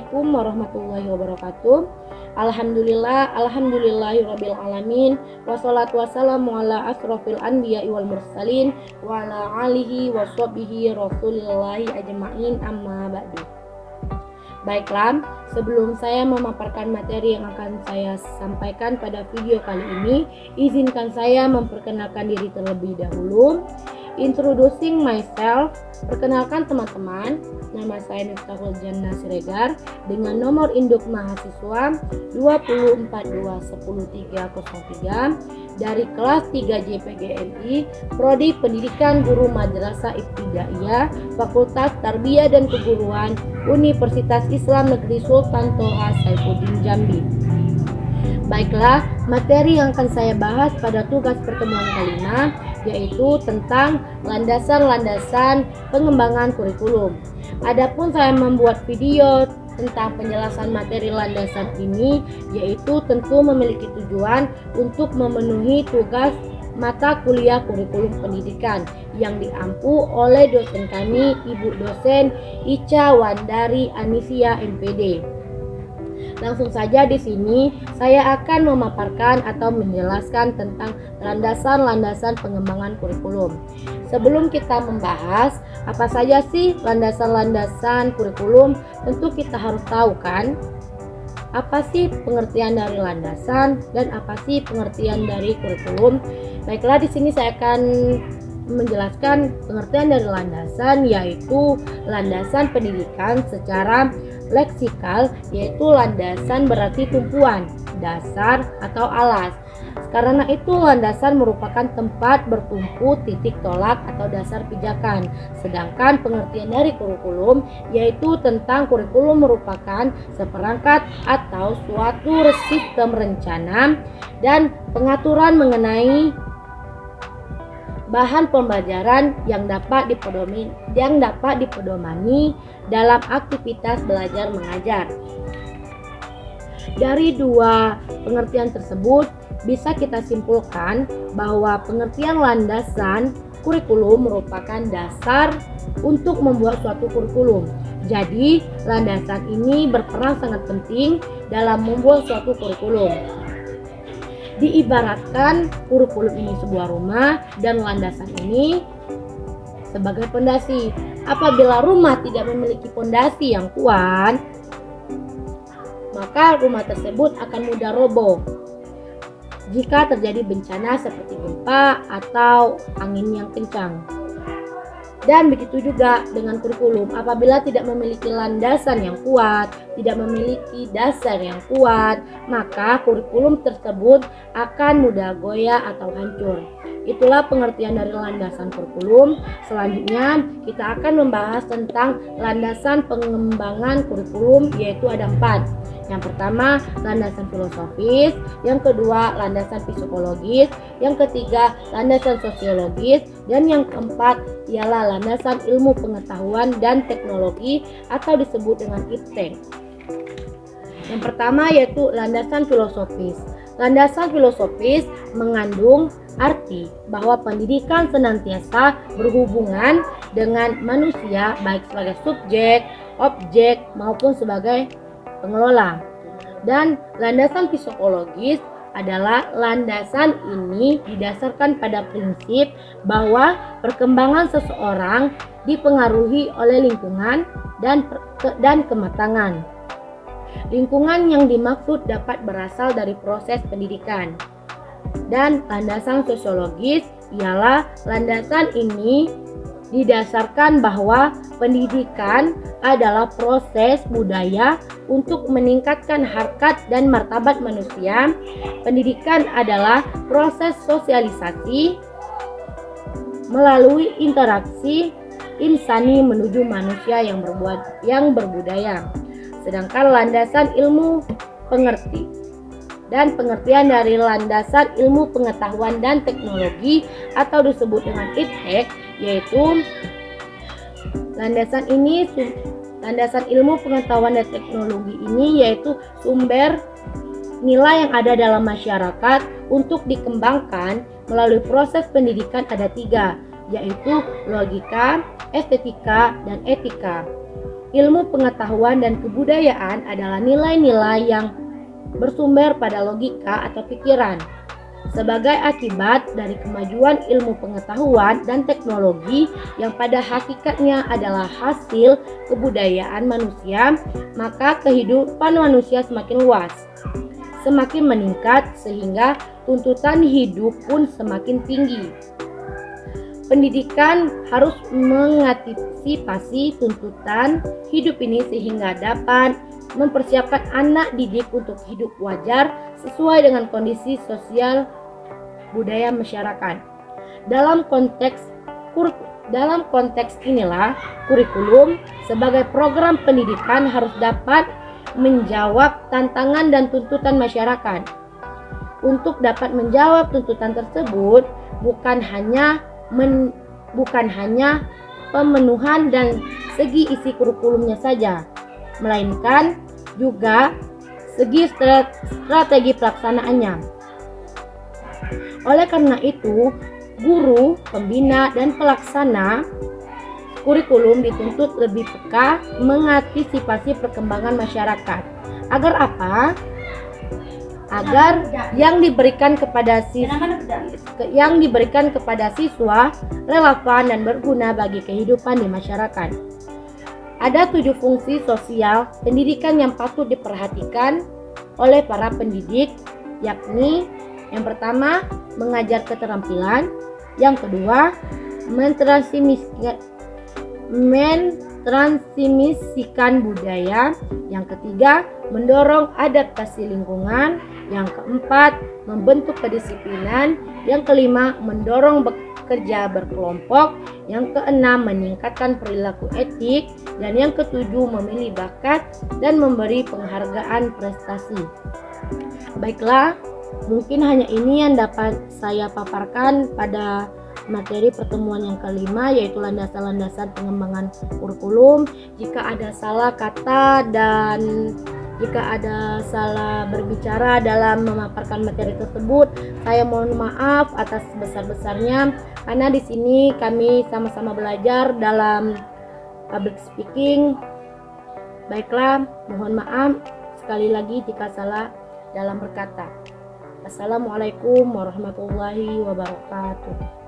Assalamualaikum warahmatullahi wabarakatuh. Alhamdulillahirabbil alamin. Wassalatu wassalamu ala asrofil anbiya'i wal mursalin wa ala alihi washabihi rasulillahi ajma'in, amma ba'du. Baiklah, sebelum saya memaparkan materi yang akan saya sampaikan pada video kali ini, izinkan saya memperkenalkan diri terlebih dahulu. Introducing myself. Perkenalkan teman-teman, nama saya Miftahul Jannah Siregar dengan nomor induk mahasiswa 204210303 dari kelas 3 JPGMI, Prodi Pendidikan Guru Madrasah Ibtidaiyah, Fakultas Tarbiyah dan Keguruan, Universitas Islam Negeri Sultan Toha Saifuddin Jambi. Baiklah, materi yang akan saya bahas pada tugas pertemuan kelima yaitu tentang landasan-landasan pengembangan kurikulum. Adapun saya membuat video tentang penjelasan materi landasan ini yaitu tentu memiliki tujuan untuk memenuhi tugas mata kuliah kurikulum pendidikan yang diampu oleh dosen kami, Ibu dosen Ica Wandari Anisia MPD. Langsung saja di sini saya akan memaparkan atau menjelaskan tentang landasan-landasan pengembangan kurikulum. Sebelum kita membahas apa saja sih landasan-landasan kurikulum, tentu kita harus tahu kan apa sih pengertian dari landasan dan apa sih pengertian dari kurikulum. Baiklah, di sini saya akan menjelaskan pengertian dari landasan, yaitu landasan pendidikan secara leksikal, yaitu landasan berarti tumpuan, dasar atau alas. Karena itu landasan merupakan tempat bertumpu titik tolak atau dasar pijakan. Sedangkan pengertian dari kurikulum yaitu tentang kurikulum merupakan seperangkat atau suatu sistem rencana dan pengaturan mengenai bahan pembelajaran yang dapat dipedomani dalam aktivitas belajar mengajar. Dari dua pengertian tersebut bisa kita simpulkan bahwa pengertian landasan kurikulum merupakan dasar untuk membuat suatu kurikulum. Jadi, landasan ini berperan sangat penting dalam membuat suatu kurikulum. Diibaratkan kurikulum ini sebuah rumah dan landasan ini sebagai pondasi. Apabila rumah tidak memiliki pondasi yang kuat, maka rumah tersebut akan mudah roboh jika terjadi bencana seperti gempa atau angin yang kencang. Dan begitu juga dengan kurikulum, apabila tidak memiliki landasan yang kuat, tidak memiliki dasar yang kuat, maka kurikulum tersebut akan mudah goyah atau hancur. Itulah pengertian dari landasan kurikulum. Selanjutnya kita akan membahas tentang landasan pengembangan kurikulum, yaitu ada 4. Yang pertama, landasan filosofis. Yang kedua, landasan psikologis. Yang ketiga, landasan sosiologis. Dan yang keempat ialah landasan ilmu pengetahuan dan teknologi atau disebut dengan IPTEK. Yang pertama yaitu landasan filosofis. Landasan filosofis mengandung arti bahwa pendidikan senantiasa berhubungan dengan manusia baik sebagai subjek, objek maupun sebagai pengelola. Dan landasan psikologis adalah landasan ini didasarkan pada prinsip bahwa perkembangan seseorang dipengaruhi oleh lingkungan dan kematangan. Lingkungan yang dimaksud dapat berasal dari proses pendidikan. Dan landasan sosiologis ialah landasan ini didasarkan bahwa pendidikan adalah proses budaya untuk meningkatkan harkat dan martabat manusia. Pendidikan adalah proses sosialisasi melalui interaksi insani menuju manusia yang berbudaya. Sedangkan landasan ilmu pengertian dari landasan ilmu pengetahuan dan teknologi atau disebut dengan IPTEK, yaitu landasan ilmu pengetahuan dan teknologi ini yaitu sumber nilai yang ada dalam masyarakat untuk dikembangkan melalui proses pendidikan ada 3, yaitu logika, estetika, dan etika. ilmu pengetahuan dan kebudayaan adalah nilai-nilai yang bersumber pada logika atau pikiran. Sebagai akibat dari kemajuan ilmu pengetahuan dan teknologi yang pada hakikatnya adalah hasil kebudayaan manusia, maka kehidupan manusia semakin luas, semakin meningkat, sehingga tuntutan hidup pun semakin tinggi. Pendidikan harus mengantisipasi tuntutan hidup ini sehingga dapat mempersiapkan anak didik untuk hidup wajar sesuai dengan kondisi sosial budaya masyarakat. Dalam konteks inilah kurikulum sebagai program pendidikan harus dapat menjawab tantangan dan tuntutan masyarakat. Untuk dapat menjawab tuntutan tersebut, bukan hanya pemenuhan dan segi isi kurikulumnya saja, melainkan juga segi strategi pelaksanaannya. Oleh karena itu, guru, pembina, dan pelaksana kurikulum dituntut lebih peka mengantisipasi perkembangan masyarakat. Agar apa? Agar yang diberikan kepada siswa relevan dan berguna bagi kehidupan di masyarakat. Ada 7 fungsi sosial pendidikan yang patut diperhatikan oleh para pendidik, yakni yang pertama, mengajar keterampilan, yang kedua, mentransmisikan budaya, yang ketiga, mendorong adaptasi lingkungan, yang keempat, membentuk kedisiplinan, yang kelima, mendorong bekerja berkelompok, yang keenam, meningkatkan perilaku etik, dan yang ketujuh, memilih bakat dan memberi penghargaan prestasi. Baiklah, mungkin hanya ini yang dapat saya paparkan pada materi pertemuan yang kelima, yaitu landasan-landasan pengembangan kurikulum. Jika ada salah kata dan jika ada salah berbicara dalam memaparkan materi tersebut, saya mohon maaf atas sebesar-besarnya, karena di sini kami sama-sama belajar dalam public speaking. Baiklah, mohon maaf sekali lagi jika salah dalam berkata. Assalamualaikum warahmatullahi wabarakatuh.